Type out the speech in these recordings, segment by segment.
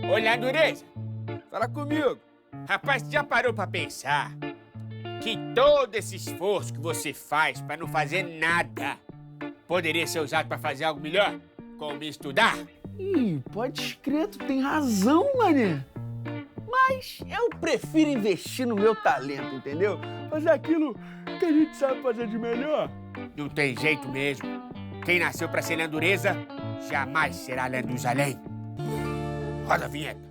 Olha, Dureza, Fala comigo. rapaz, já parou pra pensar que todo esse esforço que você faz pra não fazer nada poderia ser usado pra fazer algo melhor? Como estudar? Pode crer, tu tem razão, mané. Mas eu prefiro investir no meu talento, entendeu? Fazer aquilo que a gente sabe fazer de melhor. Não tem jeito mesmo. Quem nasceu pra ser Landureza jamais será Landuzalém. Roda a vinheta.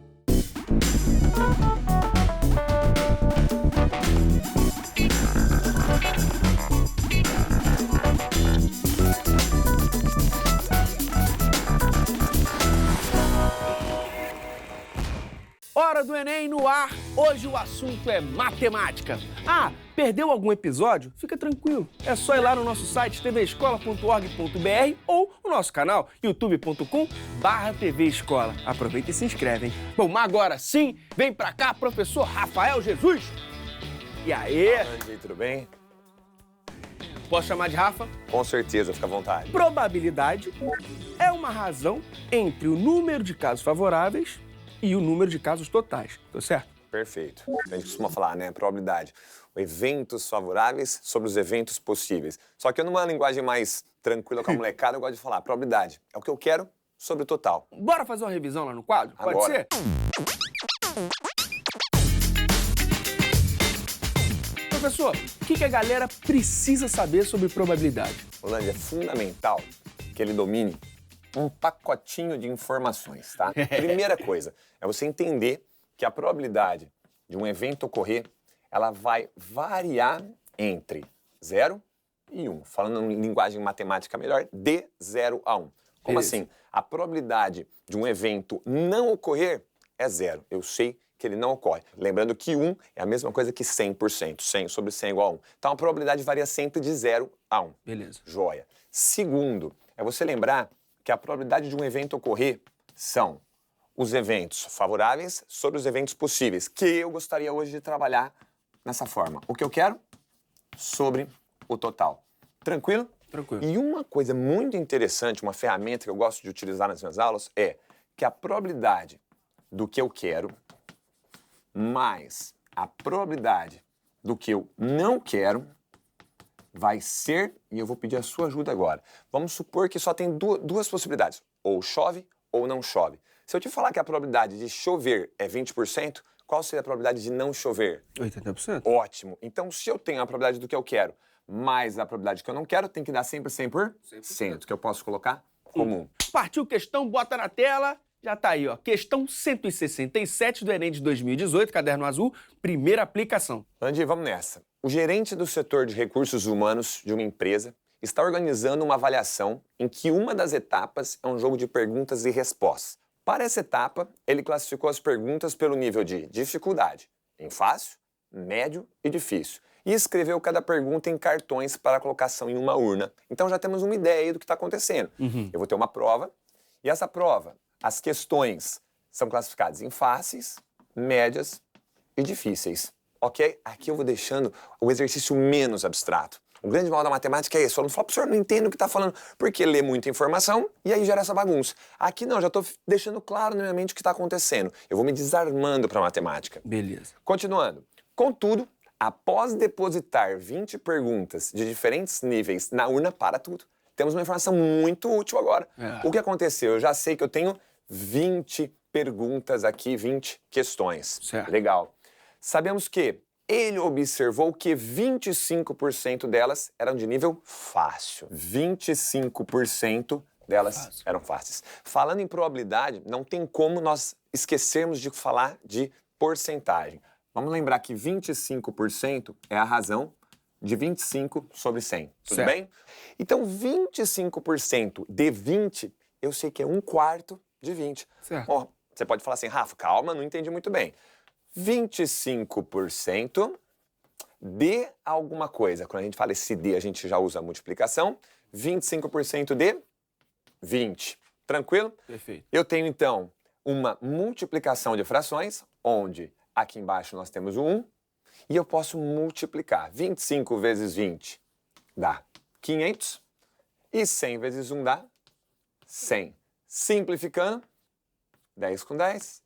Hora do Enem no ar. Hoje o assunto é matemática. Ah, perdeu algum episódio? Fica tranquilo. É só ir lá no nosso site tvescola.org.br ou no nosso canal youtube.com/tvescola. Aproveita e se inscreve, hein? Bom, mas agora sim, vem pra cá, professor Rafael Jesus. E aí? Andy, tudo bem? Posso chamar de Rafa? Com certeza, fica à vontade. Probabilidade é uma razão entre o número de casos favoráveis e o número de casos totais, tá certo? Perfeito. A gente costuma falar, né? Probabilidade. Eventos favoráveis sobre os eventos possíveis. Só que numa linguagem mais tranquila com a molecada, eu gosto de falar probabilidade. É o que eu quero sobre o total. Bora fazer uma revisão lá no quadro? Pode Agora. ser? Professor, o que a galera precisa saber sobre probabilidade? Rolândia, é fundamental que ele domine um pacotinho de informações, tá? Primeira coisa, é você entender que a probabilidade de um evento ocorrer, ela vai variar entre 0 e 1. Falando em linguagem matemática melhor, de 0 a 1. Como Isso. assim? A probabilidade de um evento não ocorrer é 0. Eu sei que ele não ocorre. Lembrando que 1 é a mesma coisa que 100%. 100 sobre 100 é igual a 1. Então a probabilidade varia sempre de 0 a 1. Beleza. Joia. Segundo, é você lembrar que a probabilidade de um evento ocorrer são os eventos favoráveis sobre os eventos possíveis, que eu gostaria hoje de trabalhar nessa forma. O que eu quero? Sobre o total. Tranquilo? Tranquilo. E uma coisa muito interessante, uma ferramenta que eu gosto de utilizar nas minhas aulas é que a probabilidade do que eu quero mais a probabilidade do que eu não quero vai ser, e eu vou pedir a sua ajuda agora. Vamos supor que só tem duas possibilidades, ou chove ou não chove. Se eu te falar que a probabilidade de chover é 20%, qual seria a probabilidade de não chover? 80%? Ótimo. Então, se eu tenho a probabilidade do que eu quero mais a probabilidade que eu não quero, tem que dar sempre 100%, que eu posso colocar como 1. Partiu questão, bota na tela. Já tá aí, ó. Questão 167 do Enem de 2018, caderno azul, primeira aplicação. Andy, vamos nessa. O gerente do setor de recursos humanos de uma empresa está organizando uma avaliação em que uma das etapas é um jogo de perguntas e respostas. Para essa etapa, ele classificou as perguntas pelo nível de dificuldade, em fácil, médio e difícil, e escreveu cada pergunta em cartões para colocação em uma urna. Então já temos uma ideia aí do que está acontecendo. Eu vou ter uma prova, e essa prova, as questões são classificadas em fáceis, médias e difíceis. Ok? Aqui eu vou deixando o exercício menos abstrato. O grande mal da matemática é esse. Eu não falo pro senhor, não entendo o que está falando, porque lê muita informação e aí gera essa bagunça. Aqui não, já estou deixando claro na minha mente o que está acontecendo. Eu vou me desarmando para a matemática. Beleza. Continuando. Contudo, após depositar 20 perguntas de diferentes níveis na urna, para tudo. Temos uma informação muito útil agora. O que aconteceu? Eu já sei que eu tenho 20 perguntas aqui, 20 questões. Certo. Legal. Sabemos que ele observou que 25% delas eram de nível fácil. 25% delas eram fáceis. Falando em probabilidade, não tem como nós esquecermos de falar de porcentagem. Vamos lembrar que 25% é a razão de 25 sobre 100. Tudo Certo. bem? Então, 25% de 20, eu sei que é 1/4 de 20. Certo. Ó, você pode falar assim, Rafa, calma, não entendi muito bem. 25% de alguma coisa. Quando a gente fala esse de, a gente já usa a multiplicação. 25% de 20. Tranquilo? Perfeito. Eu tenho, então, uma multiplicação de frações, onde aqui embaixo nós temos o 1, e eu posso multiplicar. 25 vezes 20 dá 500, e 100 vezes 1 dá 100. Simplificando, 10 com 10,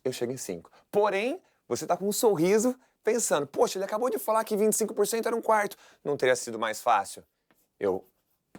eu chego em 5. Porém, você está com um sorriso pensando, poxa, ele acabou de falar que 25% era 1/4. Não teria sido mais fácil eu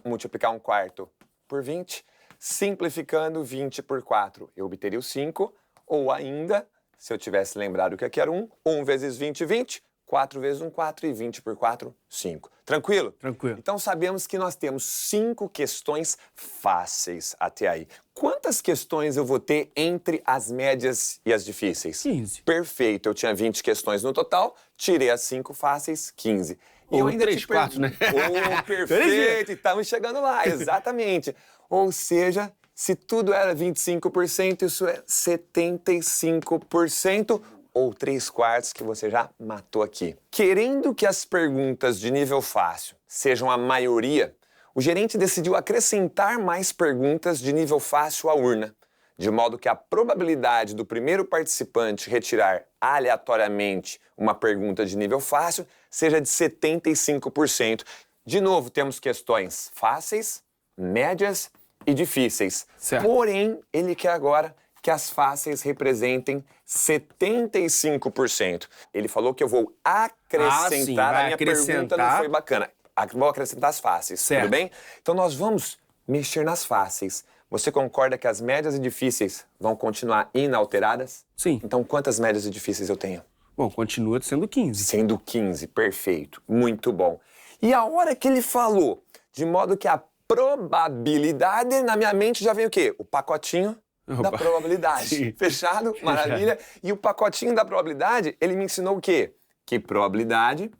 multiplicar 1/4 por 20, simplificando 20 por 4, eu obteria o 5, ou ainda, se eu tivesse lembrado o que aqui era 1 vezes 20, 20, 4 vezes 1, 4 e 20 por 4, 5. Tranquilo? Tranquilo. Então sabemos que nós temos 5 questões fáceis até aí. Quantas questões eu vou ter entre as médias e as difíceis? 15. Perfeito, eu tinha 20 questões no total, tirei as 5 fáceis, 15. E eu Ou ainda 3/4, né? Oh, perfeito, estamos chegando lá, exatamente. Ou seja, se tudo era 25%, isso é 75%, ou 3/4 que você já matou aqui. Querendo que as perguntas de nível fácil sejam a maioria, o gerente decidiu acrescentar mais perguntas de nível fácil à urna, de modo que a probabilidade do primeiro participante retirar aleatoriamente uma pergunta de nível fácil seja de 75%. De novo, temos questões fáceis, médias e difíceis. Certo. Porém, ele quer agora que as fáceis representem 75%. Ele falou que eu vou acrescentar, a minha pergunta não foi bacana. Vou acrescentar as fáceis, certo. Tudo bem? Então nós vamos mexer nas fáceis. Você concorda que as médias e difíceis vão continuar inalteradas? Sim. Então quantas médias e difíceis eu tenho? Bom, continua sendo 15. Sendo 15, perfeito, muito bom. E a hora que ele falou, de modo que a probabilidade, na minha mente já vem o quê? O pacotinho da probabilidade. Sim. Fechado? Maravilha. E o pacotinho da probabilidade, ele me ensinou o quê? Que probabilidade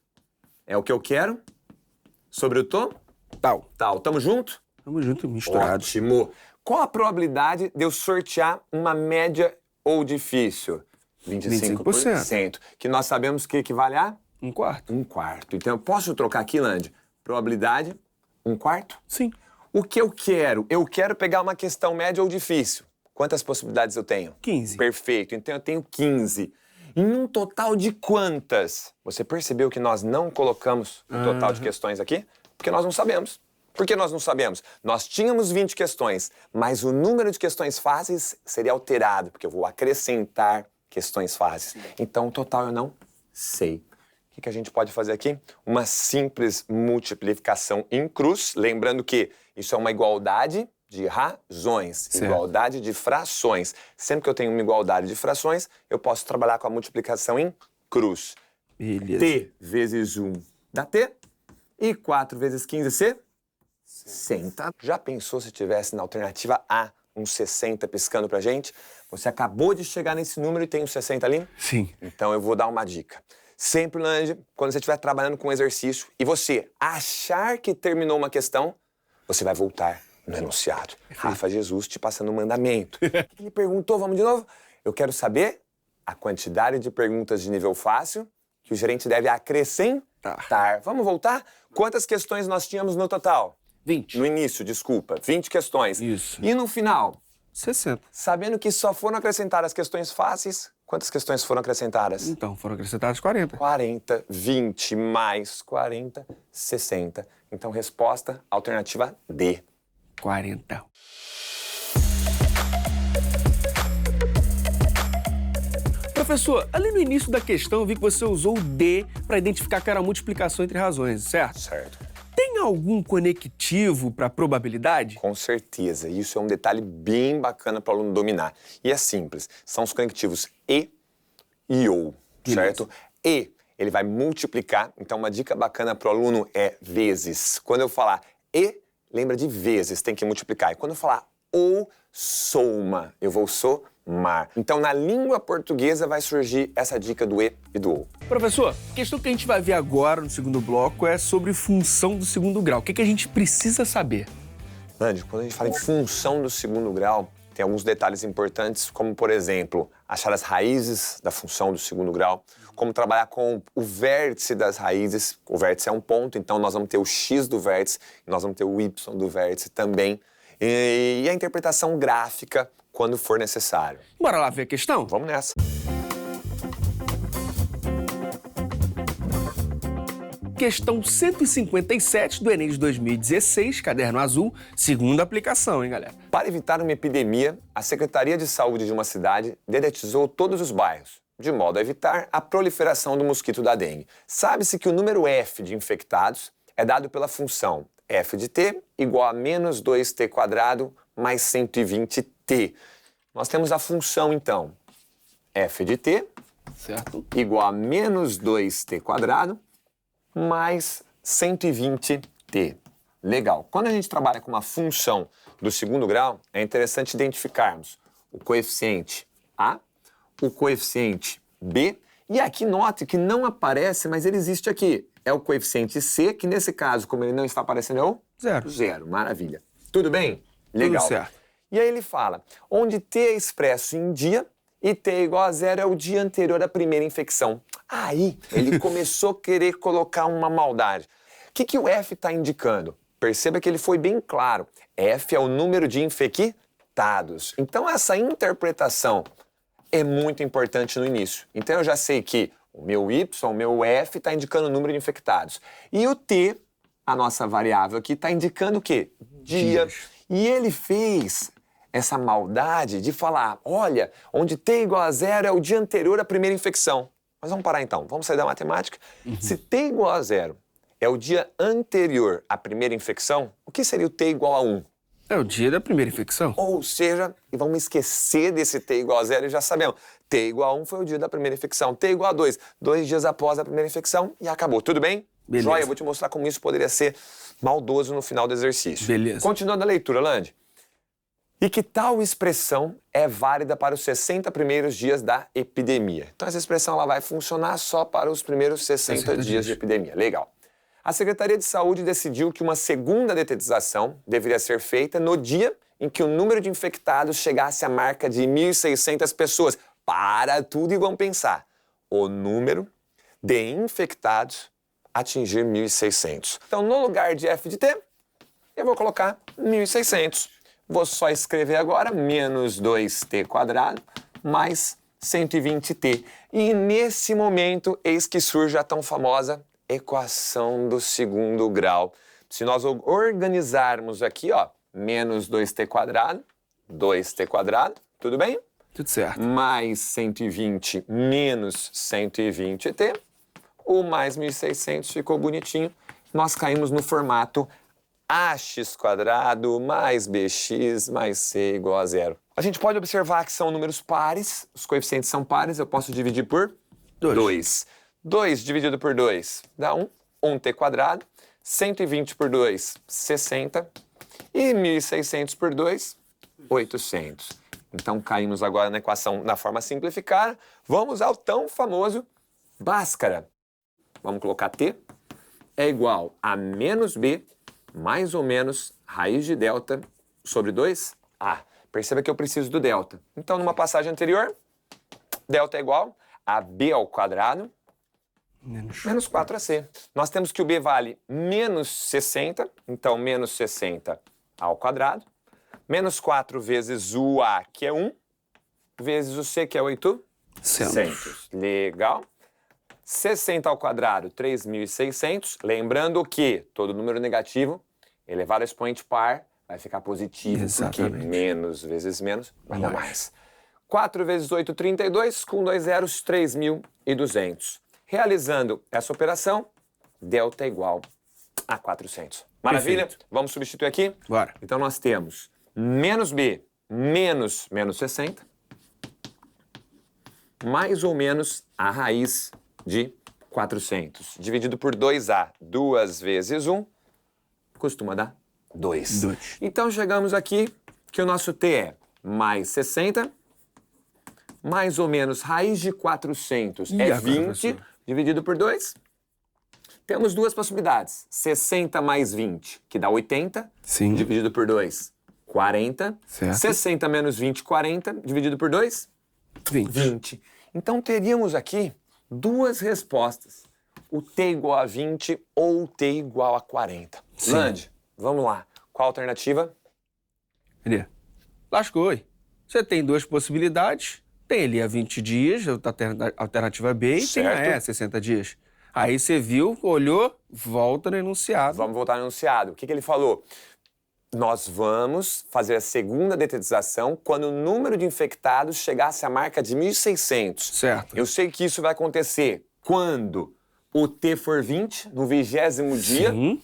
é o que eu quero sobre o Tal. tal. Tamo junto? Tamo junto, misturado. Ótimo. Qual a probabilidade de eu sortear uma média ou difícil? 25%. Que nós sabemos que equivale a? 1/4. 1/4. Então eu posso trocar aqui, Land? Probabilidade, 1/4? Sim. O que eu quero? Eu quero pegar uma questão média ou difícil. Quantas possibilidades eu tenho? 15. Perfeito. Então eu tenho 15. Em um total de quantas? Você percebeu que nós não colocamos o total de questões aqui? Porque nós não sabemos. Por que nós não sabemos? Nós tínhamos 20 questões, mas o número de questões fáceis seria alterado, porque eu vou acrescentar questões fáceis. Então, o total eu não sei. O que a gente pode fazer aqui? Uma simples multiplicação em cruz, lembrando que isso é uma igualdade de razões, certo. Igualdade de frações. Sempre que eu tenho uma igualdade de frações, eu posso trabalhar com a multiplicação em cruz. Beleza. T vezes 1 dá T, e 4 vezes 15, 60. Já pensou se tivesse na alternativa A um 60 piscando pra gente? Você acabou de chegar nesse número e tem um 60 ali? Sim. Então eu vou dar uma dica. Sempre, Lange, quando você estiver trabalhando com um exercício e você achar que terminou uma questão, você vai voltar no enunciado. Rafa Jesus te passando um mandamento. O que ele perguntou? Vamos de novo? Eu quero saber a quantidade de perguntas de nível fácil que o gerente deve acrescentar. Vamos voltar? Quantas questões nós tínhamos no total? 20. No início, desculpa. 20 questões. Isso. E no final? 60. Sabendo que só foram acrescentadas questões fáceis, quantas questões foram acrescentadas? Então, foram acrescentadas 40. 40, 20 mais 40, 60. Então, resposta, alternativa D. 40. Professor, ali no início da questão eu vi que você usou o D para identificar que era a multiplicação entre razões, certo? Certo. Tem algum conectivo para probabilidade? Com certeza. Isso é um detalhe bem bacana para o aluno dominar. E é simples. São os conectivos e ou, certo? E, ele vai multiplicar. Então, uma dica bacana para o aluno é vezes. Quando eu falar e, lembra de vezes, tem que multiplicar. E quando eu falar ou, soma, eu vou somar. Então, na língua portuguesa vai surgir essa dica do e do ou. Professor, a questão que a gente vai ver agora no segundo bloco é sobre função do segundo grau. O que a gente precisa saber? Andy, quando a gente fala em função do segundo grau, tem alguns detalhes importantes, como, por exemplo, achar as raízes da função do segundo grau, como trabalhar com o vértice das raízes. O vértice é um ponto, então nós vamos ter o x do vértice, e nós vamos ter o y do vértice também. E a interpretação gráfica, quando for necessário. Bora lá ver a questão? Vamos nessa. questão 157 do Enem de 2016, caderno azul, segunda aplicação, hein, galera? Para evitar uma epidemia, a Secretaria de Saúde de uma cidade dedetizou todos os bairros, de modo a evitar a proliferação do mosquito da dengue. Sabe-se que o número F de infectados é dado pela função F de T igual a menos 2T² mais 120T. Nós temos a função, então, F de T Certo. igual a menos 2T² mais 120T. Legal. Quando a gente trabalha com uma função do segundo grau, é interessante identificarmos o coeficiente A, o coeficiente B, e aqui note que não aparece, mas ele existe aqui. É o coeficiente C, que nesse caso, como ele não está aparecendo, é o Zero. zero. Maravilha. Tudo bem? Legal. Tudo certo. E aí ele fala, onde T é expresso em dia e T igual a zero é o dia anterior à primeira infecção. Aí ele começou a querer colocar uma maldade. O que o F está indicando? Perceba que ele foi bem claro. F é o número de infectados. Então essa interpretação é muito importante no início. Então eu já sei que o meu Y, o meu F está indicando o número de infectados. E o T, a nossa variável aqui, está indicando o quê? Dia. Dias. E ele fez essa maldade de falar, olha, onde T igual a zero é o dia anterior à primeira infecção. Mas vamos parar então, vamos sair da matemática. Se T igual a zero é o dia anterior à primeira infecção, o que seria o T igual a 1? É o dia da primeira infecção. Ou seja, e vamos esquecer desse T igual a zero e já sabemos. T igual a 1 foi o dia da primeira infecção. T igual a 2, 2 dias após a primeira infecção e acabou. Tudo bem? Beleza. Joia, eu vou te mostrar como isso poderia ser maldoso no final do exercício. Beleza. Continuando a leitura, Lande. E que tal expressão é válida para os 60 primeiros dias da epidemia? Então essa expressão ela vai funcionar só para os primeiros 60 dias de epidemia. Legal. A Secretaria de Saúde decidiu que uma segunda detetização deveria ser feita no dia em que o número de infectados chegasse à marca de 1.600 pessoas. Para tudo e vamos pensar. O número de infectados atingir 1.600. Então, no lugar de F de T, eu vou colocar 1.600. Vou só escrever agora menos 2T² mais 120T. E nesse momento, eis que surge a tão famosa equação do segundo grau. Se nós organizarmos aqui, ó, menos 2T², 2T², tudo bem? Tudo certo. Mais 120 menos 120T, o mais 1.600 ficou bonitinho. Nós caímos no formato ax² mais bx mais c igual a zero. A gente pode observar que são números pares, os coeficientes são pares, eu posso dividir por 2. 2 dividido por 2 dá 1, 1t², 120 por 2, 60, e 1.600 por 2, 800. Então caímos agora na equação na forma simplificada. Vamos ao tão famoso Bhaskara. Vamos colocar t é igual a menos b mais ou menos raiz de delta sobre 2a. Perceba que eu preciso do delta. Então, numa passagem anterior, delta é igual a b ao quadrado menos 4ac. Nós temos que o b vale menos 60, então menos 60 ao quadrado, menos 4 vezes o a, que é 1, vezes o c, que é 800. Legal. 60 ao quadrado, 3.600. Lembrando que todo número negativo elevado ao expoente par vai ficar positivo. Exatamente. Porque menos vezes menos vai dar mais. 4 vezes 8, 32. Com 2 zeros, 3.200. Realizando essa operação, delta é igual a 400. Maravilha? Perfeito. Vamos substituir aqui? Bora. Então nós temos menos b menos 60 mais ou menos a raiz de 400. Dividido por 2a, 2 vezes 1, costuma dar 2. 2. Então chegamos aqui que o nosso t é mais 60, mais ou menos raiz de 400 E é agora, 20, professor? dividido por 2. Temos duas possibilidades. 60 mais 20, que dá 80, Sim. dividido por 2, 40. Certo. 60 menos 20, 40, dividido por 2, 20. Então teríamos aqui duas respostas. O t igual a 20 ou o t igual a 40. Sim. Lande, vamos lá. Qual a alternativa? Ele lascou, hein? Você tem duas possibilidades. Tem ali a 20 dias, a alternativa B, e tem a Certo. E, 60 dias. Aí você viu, olhou, volta no enunciado. Vamos voltar no enunciado. O que ele falou? Nós vamos fazer a segunda detetização quando o número de infectados chegasse à marca de 1.600. Certo. Eu sei que isso vai acontecer quando o T for 20, no 20º dia, Sim.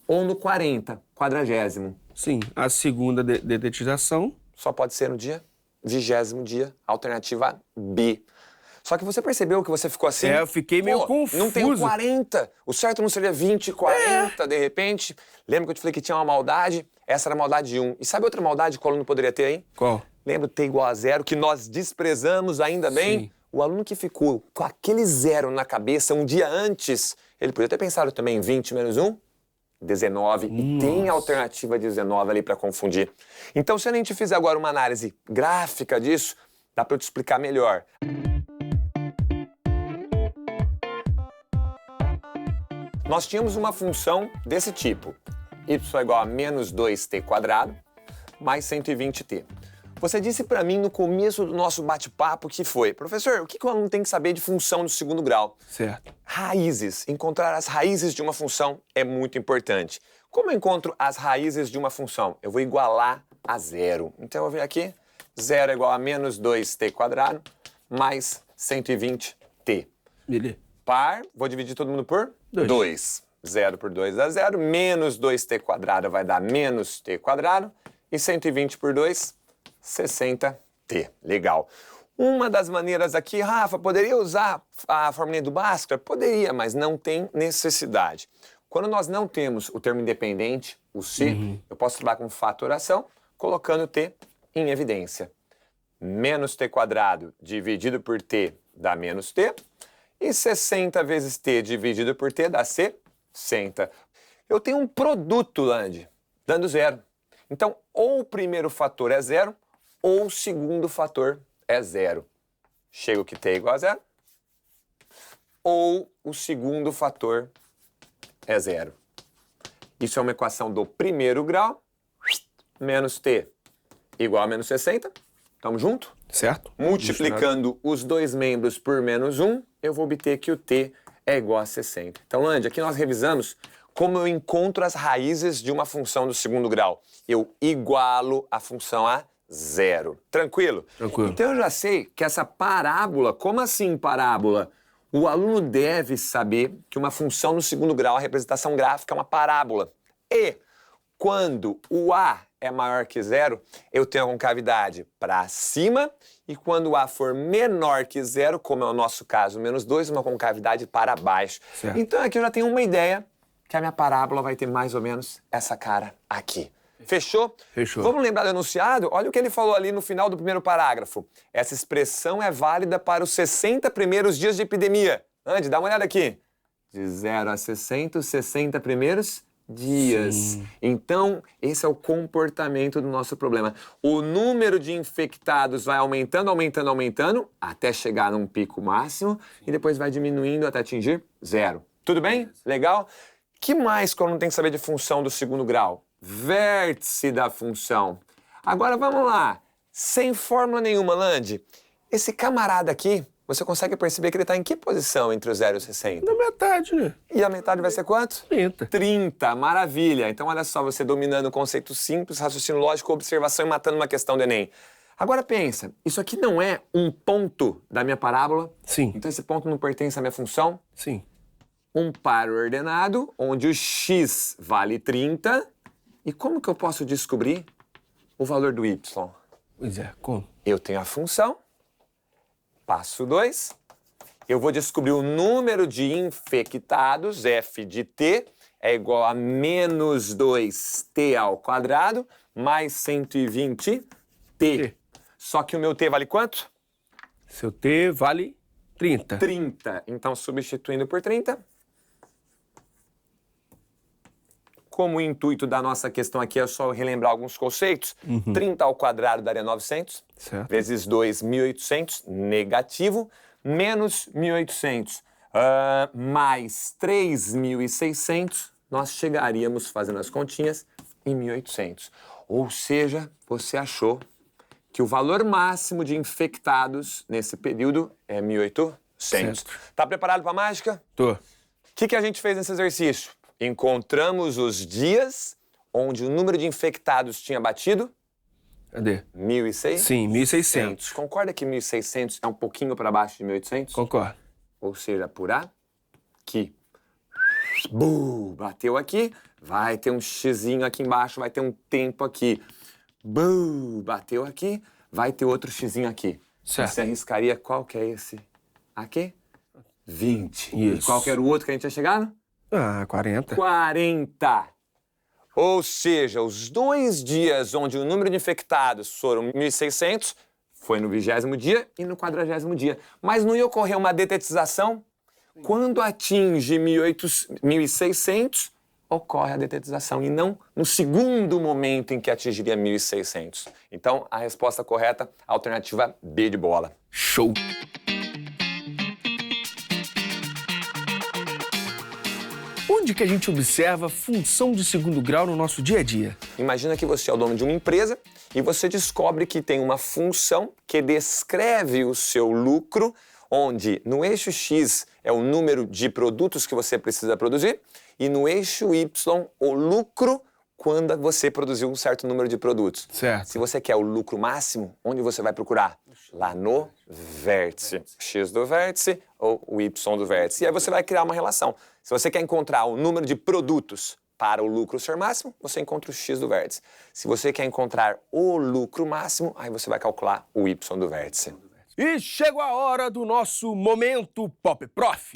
ou no 40º. Sim. A segunda detetização. Só pode ser no dia 20º dia, alternativa B. Só que você percebeu que você ficou assim? Eu fiquei meio confuso. Não tem o 40. O certo não seria 20, 40, de repente. Lembra que eu te falei que tinha uma maldade? Essa era a maldade 1. E sabe outra maldade que o aluno poderia ter, hein? Qual? Lembra o T igual a 0, que nós desprezamos ainda bem? Sim. O aluno que ficou com aquele 0 na cabeça um dia antes, ele podia ter pensado também 20 menos 1, 19. E tem a alternativa 19 ali para confundir. Então, se a gente fizer agora uma análise gráfica disso, dá para eu te explicar melhor. Nós tínhamos uma função desse tipo, y igual a menos 2t² mais 120t. Você disse para mim no começo do nosso bate-papo que foi, professor, o que o aluno tem que saber de função do segundo grau? Certo. Raízes. Encontrar as raízes de uma função é muito importante. Como eu encontro as raízes de uma função? Eu vou igualar a 0. Então eu vou vir aqui, 0 é igual a menos 2t² mais 120t. Beleza. Par, vou dividir todo mundo por 2. 0 por 2 dá 0, menos 2t² vai dar menos t², e 120 por 2, 60t. Legal. Uma das maneiras aqui, Rafa, poderia usar a formulinha do Bhaskara? Poderia, mas não tem necessidade. Quando nós não temos o termo independente, o C, eu posso trabalhar com fatoração, colocando t em evidência. Menos t² dividido por t dá menos t, e 60 vezes t dividido por t dá 60. Eu tenho um produto, Land, dando 0. Então, ou o primeiro fator é 0, ou o segundo fator é 0. Chega que t é igual a 0, ou o segundo fator é 0. Isso é uma equação do primeiro grau, menos t igual a menos 60. Tamo junto? Certo. Multiplicando os dois membros por menos 1, eu vou obter que o t é igual a 60. Então, Land, aqui nós revisamos como eu encontro as raízes de uma função do segundo grau. Eu igualo a função a 0. Tranquilo? Tranquilo. Então eu já sei que essa parábola, como assim parábola? O aluno deve saber que uma função no segundo grau, a representação gráfica é uma parábola. E quando o a é maior que 0, eu tenho a concavidade para cima, e quando o a for menor que 0, como é o nosso caso, menos 2, uma concavidade para baixo. Certo. Então aqui eu já tenho uma ideia que a minha parábola vai ter mais ou menos essa cara aqui. Fechou? Fechou. Vamos lembrar do enunciado? Olha o que ele falou ali no final do primeiro parágrafo. Essa expressão é válida para os 60 primeiros dias de epidemia. Andy, dá uma olhada aqui. De 0 a 60, os 60 primeiros dias. Sim. Então, esse é o comportamento do nosso problema. O número de infectados vai aumentando, aumentando, aumentando, até chegar num pico máximo, e depois vai diminuindo até atingir 0. Tudo bem? Legal? Que mais que eu não tenho que saber de função do segundo grau? Vértice da função. Agora vamos lá. Sem fórmula nenhuma, Land. Esse camarada aqui, você consegue perceber que ele está em que posição entre o 0 e o 60? Na metade, né? E a metade vai ser quanto? 30. 30, maravilha. Então olha só, você dominando o conceito simples, raciocínio lógico, observação e matando uma questão do Enem. Agora pensa, isso aqui não é um ponto da minha parábola? Sim. Então esse ponto não pertence à minha função? Sim. Um par ordenado, onde o x vale 30. E como que eu posso descobrir o valor do y? Pois é, como? Eu tenho a função, passo 2, eu vou descobrir o número de infectados, f de t, é igual a menos 2t² mais 120t. Só que o meu t vale quanto? Seu t vale 30. 30. Então, substituindo por 30... Como o intuito da nossa questão aqui é só relembrar alguns conceitos, 30² daria 900, Certo. vezes 2, 1.800, negativo, menos 1.800, mais 3.600, nós chegaríamos, fazendo as continhas, em 1.800. Ou seja, você achou que o valor máximo de infectados nesse período é 1.800. Certo. Tá preparado para a mágica? Tô. que a gente fez nesse exercício? Encontramos os dias onde o número de infectados tinha batido? Cadê? 1.600? Sim, 1.600. Concorda que 1.600 é um pouquinho para baixo de 1.800? Concordo. Ou seja, por aqui. Bateu aqui, vai ter um xizinho aqui embaixo, vai ter um tempo aqui. Bateu aqui, vai ter outro xizinho aqui. Certo. Você arriscaria qual que é esse? Aqui? 20. Isso. E qual que era o outro que a gente tinha chegado? 40. 40. Ou seja, os 2 dias onde o número de infectados foram 1.600, foi no 20º dia e no 40º dia. Mas não ia ocorrer uma detetização? Quando atinge 1.600, ocorre a detetização, e não no segundo momento em que atingiria 1.600. Então, a resposta correta, alternativa B de bola. Show! Onde que a gente observa função de segundo grau no nosso dia a dia? Imagina que você é o dono de uma empresa e você descobre que tem uma função que descreve o seu lucro, onde no eixo X é o número de produtos que você precisa produzir e no eixo Y o lucro quando você produziu um certo número de produtos. Certo. Se você quer o lucro máximo, onde você vai procurar? Lá no vértice. X do vértice ou o Y do vértice. E aí você vai criar uma relação. Se você quer encontrar o número de produtos para o lucro ser máximo, você encontra o X do vértice. Se você quer encontrar o lucro máximo, aí você vai calcular o Y do vértice. E chegou a hora do nosso Momento Pop Prof.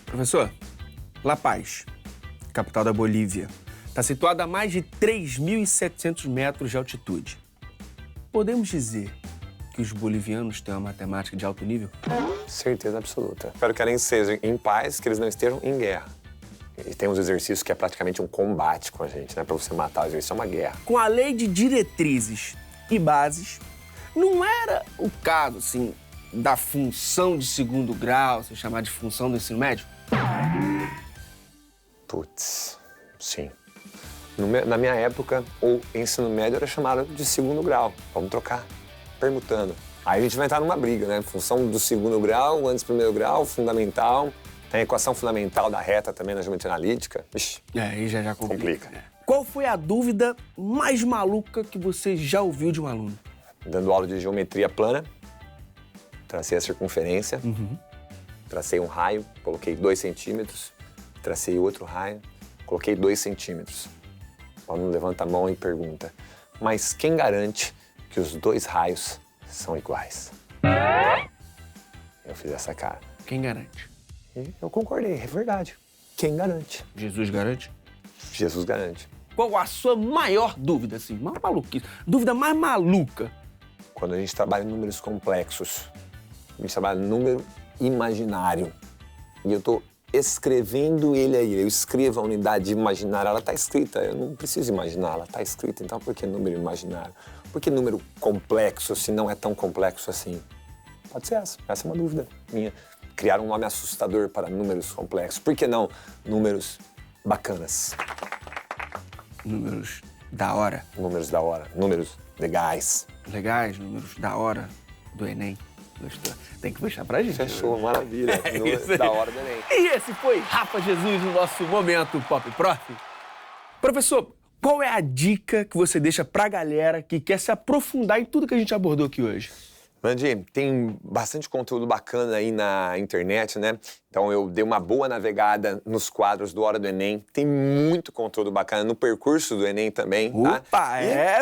Professor, La Paz, capital da Bolívia, está situada a mais de 3.700 metros de altitude. Podemos dizer que os bolivianos têm uma matemática de alto nível? Certeza absoluta. Espero que eles estejam em paz, que eles não estejam em guerra. E tem uns exercícios que é praticamente um combate com a gente, né? Pra você matar o exercício, é uma guerra. Com a lei de diretrizes e bases, não era o caso, assim, da função de segundo grau, se chamar de função do ensino médio? Putz, sim. Na minha época, o ensino médio era chamado de segundo grau. Vamos trocar, permutando. Aí a gente vai entrar numa briga, né? Função do segundo grau, antes do primeiro grau, fundamental. Tem a equação fundamental da reta também na geometria analítica. Ixi, Aí já complica. complica. Qual foi a dúvida mais maluca que você já ouviu de um aluno? Dando aula de geometria plana, tracei a circunferência, tracei um raio, coloquei 2 centímetros, tracei outro raio, coloquei 2 centímetros. O aluno levanta a mão e pergunta, mas quem garante que os 2 raios são iguais? Eu fiz essa cara. Quem garante? E eu concordei, é verdade. Quem garante? Jesus garante? Jesus garante. Qual a sua maior dúvida, assim, mais maluquice? Dúvida mais maluca? Quando a gente trabalha em números complexos, a gente trabalha em número imaginário. E eu estou escrevendo ele aí. Eu escrevo a unidade imaginária, ela está escrita. Eu não preciso imaginar, ela está escrita. Então, por que número imaginário? Por que número complexo, se não é tão complexo assim? Pode ser essa. Essa é uma dúvida minha. Criar um nome assustador para números complexos. Por que não números bacanas? Números da hora. Números da hora. Números legais. Legais, números da hora do Enem. Gostou? Tem que puxar pra gente. Fechou, maravilha. Números da hora do Enem. E esse foi Rafa Jesus no nosso Momento Pop Prof. Professor, qual é a dica que você deixa pra galera que quer se aprofundar em tudo que a gente abordou aqui hoje? Nandi, tem bastante conteúdo bacana aí na internet, né? Então eu dei uma boa navegada nos quadros do Hora do Enem. Tem muito conteúdo bacana no percurso do Enem também, tá? Opa,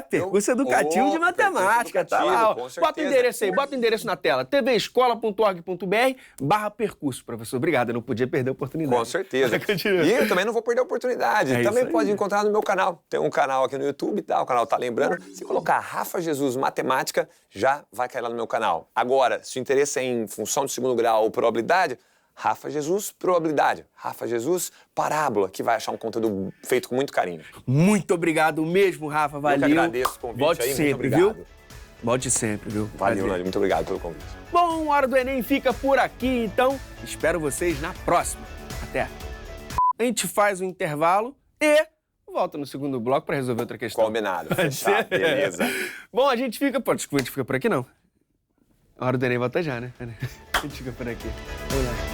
percurso educativo de matemática, tá lá. Ó. Bota o endereço aí, bota o endereço na tela. tvescola.org.br/percurso. Professor, obrigado, eu não podia perder a oportunidade. Com certeza. E eu também não vou perder a oportunidade. Também pode encontrar no meu canal. Tem um canal aqui no YouTube, tá? O canal tá lembrando. Se colocar Rafa Jesus Matemática, já vai cair lá no meu canal. Agora, se o interesse é em função de segundo grau ou probabilidade, Rafa Jesus Probabilidade. Rafa Jesus Parábola, que vai achar um conteúdo feito com muito carinho. Muito obrigado mesmo, Rafa. Valeu. Eu que agradeço o convite. Volte aí, sempre, viu? Volte sempre, viu? Valeu, Nani. Muito obrigado pelo convite. Bom, Hora do Enem fica por aqui, então espero vocês na próxima. Até. A gente faz um intervalo e volta no segundo bloco para resolver outra questão. Combinado. Fechado. Beleza. Bom, a gente fica... Pô, desculpa, a gente fica por aqui, não. A hora do Enem volta já, né? A gente fica por aqui. Vamos lá.